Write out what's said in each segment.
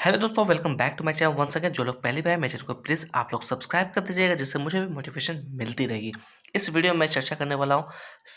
Hello दोस्तों, welcome back to my channel once again. जो लोग पहली बार मेरे चैनल को प्लीज़ आप लोग सब्सक्राइब कर दीजिएगा, जिससे मुझे भी मोटिवेशन मिलती रहेगी। इस वीडियो में मैं चर्चा करने वाला हूँ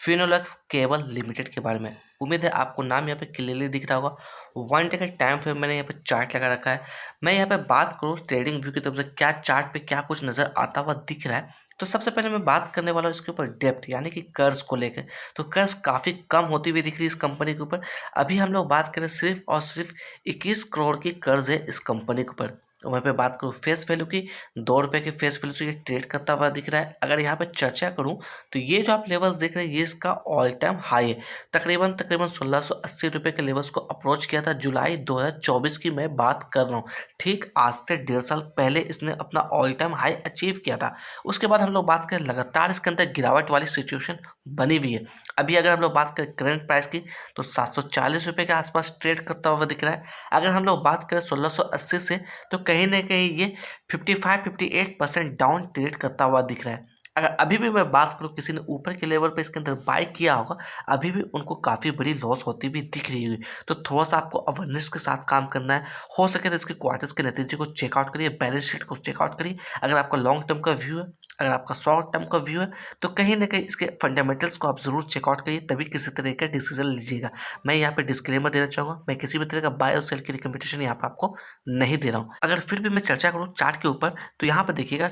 फिनोलेक्स केबल लिमिटेड के बारे में। उम्मीद है आपको नाम यहाँ पे क्लियरली दिख रहा होगा। 1 डे का टाइम फ्रेम मैंने यहाँ पे चार्ट लगा रखा है। मैं यहाँ पे बात करूँ ट्रेडिंग व्यू की तरफ से, क्या चार्ट पे क्या कुछ नज़र आता हुआ दिख रहा है। तो सबसे पहले मैं बात करने वाला हूँ इसके ऊपर डेप्थ यानी कि कर्ज को लेकर। तो कर्ज काफ़ी कम होती हुई दिख रही है इस कंपनी के ऊपर। अभी हम लोग बात करें सिर्फ और सिर्फ 21 करोड़ की कर्ज है इस कंपनी के ऊपर। वहीं पे बात करूँ फेस वैल्यू की, 2 रुपये के फेस वैल्यू से ये ट्रेड करता हुआ दिख रहा है। अगर यहाँ पे चर्चा करूँ तो ये जो आप लेवल्स देख रहे हैं ये इसका ऑल टाइम हाई है। तकरीबन तकरीबन 1680 रुपये के लेवल्स को अप्रोच किया था जुलाई 2024 की मैं बात कर रहा हूँ। ठीक आज से 1.5 साल पहले इसने अपना ऑल टाइम हाई अचीव किया था। उसके बाद हम लोग बात करें लगातार इसके अंदर गिरावट वाली सिचुएशन बनी हुई है। अभी अगर हम लोग बात करें करंट प्राइस की तो 740 रुपये के आसपास ट्रेड करता हुआ दिख रहा है। अगर हम लोग बात करें 1680 से तो कहीं ना कहीं ये 55-58% डाउन ट्रेड करता हुआ दिख रहा है। अगर अभी भी मैं बात करूँ किसी ने ऊपर के लेवल पे इसके अंदर बाय किया होगा, अभी भी उनको काफ़ी बड़ी लॉस होती हुई दिख रही है। तो थोड़ा सा आपको अवेयरनेस के साथ काम करना है। हो सके तो इसके क्वार्टर्स के नतीजे को चेकआउट करिए, बैलेंस शीट को चेकआउट करिए। अगर आपका लॉन्ग टर्म का व्यू है, अगर आपका शॉर्ट टर्म का व्यू है, तो कहीं ना कहीं इसके फंडामेंटल्स को आप जरूर चेकआउट करिए, तभी किसी तरह का डिसीजन लीजिएगा। मैं यहाँ पे डिस्क्लेमर देना चाहूँगा, मैं किसी भी तरह का बाय और सेल की रिकमेंडेशन यहाँ पे आपको नहीं दे रहा हूँ। अगर फिर भी मैं चर्चा करूँ चार्ट के ऊपर तो यहाँ पे देखिएगा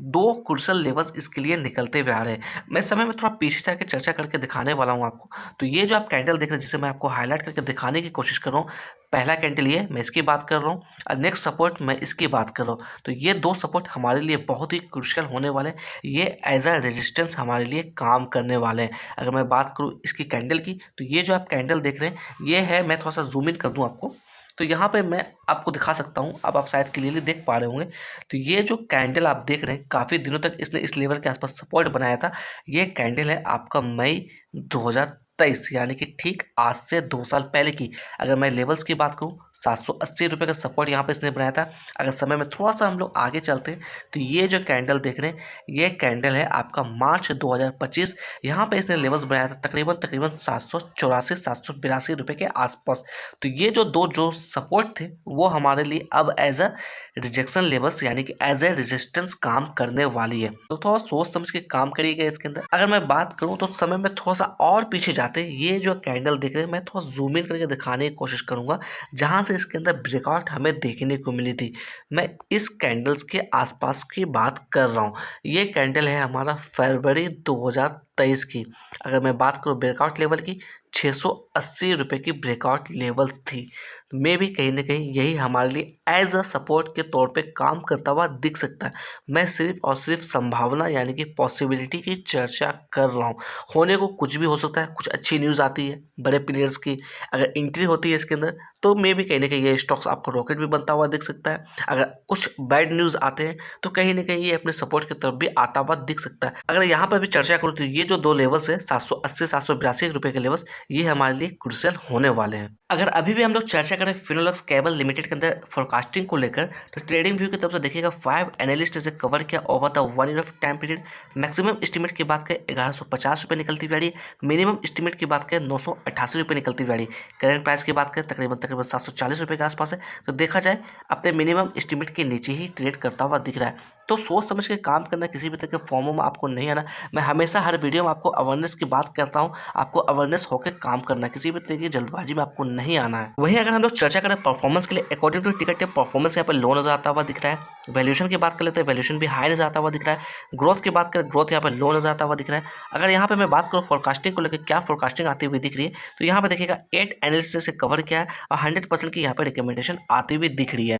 2 क्रूशियल लेवल्स इसके लिए निकलते हुए आ रहे हैं। मैं समय में थोड़ा पीछे जाकर चर्चा करके दिखाने वाला हूँ आपको। तो ये जो आप कैंडल देख रहे हैं जिसे मैं आपको हाईलाइट करके दिखाने की कोशिश कर रहा हूँ, पहला कैंडल ये मैं इसकी बात कर रहा हूँ और नेक्स्ट सपोर्ट मैं इसकी बात कर रहा हूँ। तो ये 2 सपोर्ट हमारे लिए बहुत ही क्रूशियल होने वाले हैं। ये एज अ रेजिस्टेंस हमारे लिए काम करने वाले हैं। अगर मैं बात करूँ इसकी कैंडल की तो ये जो आप कैंडल देख रहे हैं ये है, मैं थोड़ा सा जूम इन कर दूँ आपको तो यहाँ पे मैं आपको दिखा सकता हूँ। अब आप शायद क्लियरली देख पा रहे होंगे। तो ये जो कैंडल आप देख रहे हैं काफ़ी दिनों तक इसने इस लेवल के आसपास सपोर्ट बनाया था। ये कैंडल है आपका मई 2023 यानी कि ठीक आज से 2 साल पहले की। अगर मैं लेवल्स की बात करूँ 780 रुपये का सपोर्ट यहाँ पे इसने बनाया था। अगर समय में थोड़ा सा हम लोग आगे चलते हैं तो ये जो कैंडल देख रहे हैं ये कैंडल है आपका मार्च 2025। यहाँ पे इसने लेवल्स बनाया था तकरीबन तकरीबन 782 रुपये के आसपास। तो ये जो दो जो सपोर्ट थे वो हमारे लिए अब एज अ रिजेक्शन लेवल्स यानी कि एज ए रेजिस्टेंस काम करने वाली है। तो थोड़ा सोच समझ के काम करिएगा इसके अंदर। अगर मैं बात करूं तो समय में थोड़ा सा और पीछे जाते ये जो कैंडल देख रहे हैं मैं थोड़ा जूम इन करके दिखाने की कोशिश करूंगा जहां से इसके अंदर ब्रेकआउट हमें देखने को मिली थी। मैं इस कैंडल्स के आसपास की बात कर रहा हूँ। ये कैंडल है हमारा फरवरी 2023 की। अगर मैं बात करूँ ब्रेकआउट लेवल की 680 रुपये की ब्रेकआउट लेवल थी। मे भी कहीं ना कहीं यही हमारे लिए एज अ सपोर्ट के तौर पे काम करता हुआ दिख सकता है। मैं सिर्फ और सिर्फ संभावना यानी कि पॉसिबिलिटी की चर्चा कर रहा हूँ। होने को कुछ भी हो सकता है। कुछ अच्छी न्यूज़ आती है बड़े प्लेयर्स की, अगर एंट्री होती है इसके अंदर तो मे भी कहीं ना कहीं ये स्टॉक्स आपको रॉकेट भी बनता हुआ दिख सकता है। अगर कुछ बैड न्यूज़ आते हैं तो कहीं ना कहीं ये अपने सपोर्ट की तरफ भी आता हुआ दिख सकता है। अगर यहाँ पर भी चर्चा करूँ तो ये जो 2 लेवल्स है 780-782 रुपये के लेवल्स, ये हमारे लिए क्रूशियल होने वाले हैं। अगर अभी भी हम लोग चर्चा करें फिनोलेक्स केबल लिमिटेड के अंदर फोरकास्टिंग को लेकर तो ट्रेडिंग व्यू की तरफ से देखिएगा 5 एनालिस्ट इसे कवर किया over the 1 year of time period. Maximum estimate की बात करें 1150 रुपये निकलती हुई आ रही है। मिनिमम एस्टिमेट की बात करें 988 रुपये निकलती हुई आ रही है। करंट प्राइस की बात करें तकरीबन तकरीबन 740 रुपये के आसपास है। तो देखा जाए अपने मिनिमम एस्टिमेट के नीचे ही ट्रेड करता हुआ दिख रहा है। तो सोच समझ के काम करना, किसी भी तरह के फॉर्मों में आपको नहीं आना। मैं हमेशा हर वीडियो में आपको अवेयरनेस की बात करता हूँ। आपको अवेयरनेस होकर काम करना, किसी भी तरह की जल्दबाजी में आपको नहीं आना है। वहीं अगर हम लोग चर्चा करें परफॉर्मेंस के लिए अकॉर्डिंग टू टिकट के परफॉर्मेंस यहाँ पर लो नजर आता हुआ दिख रहा है। वैल्यूएशन की बात कर लेते हैं, वैल्यूएशन भी हाई नजर आता हुआ दिख रहा है। ग्रोथ की बात करें ग्रोथ यहाँ पर लो नजर आता हुआ दिख रहा है। अगर यहाँ पे मैं बात करूँ फोरकास्टिंग को लेकर क्या फोरकास्टिंग आती हुई दिख रही है तो यहाँ पे देखिएगा 8 एनालिसिस से कवर किया है और 100% की यहाँ पे रिकमेंडेशन आती हुई दिख रही है।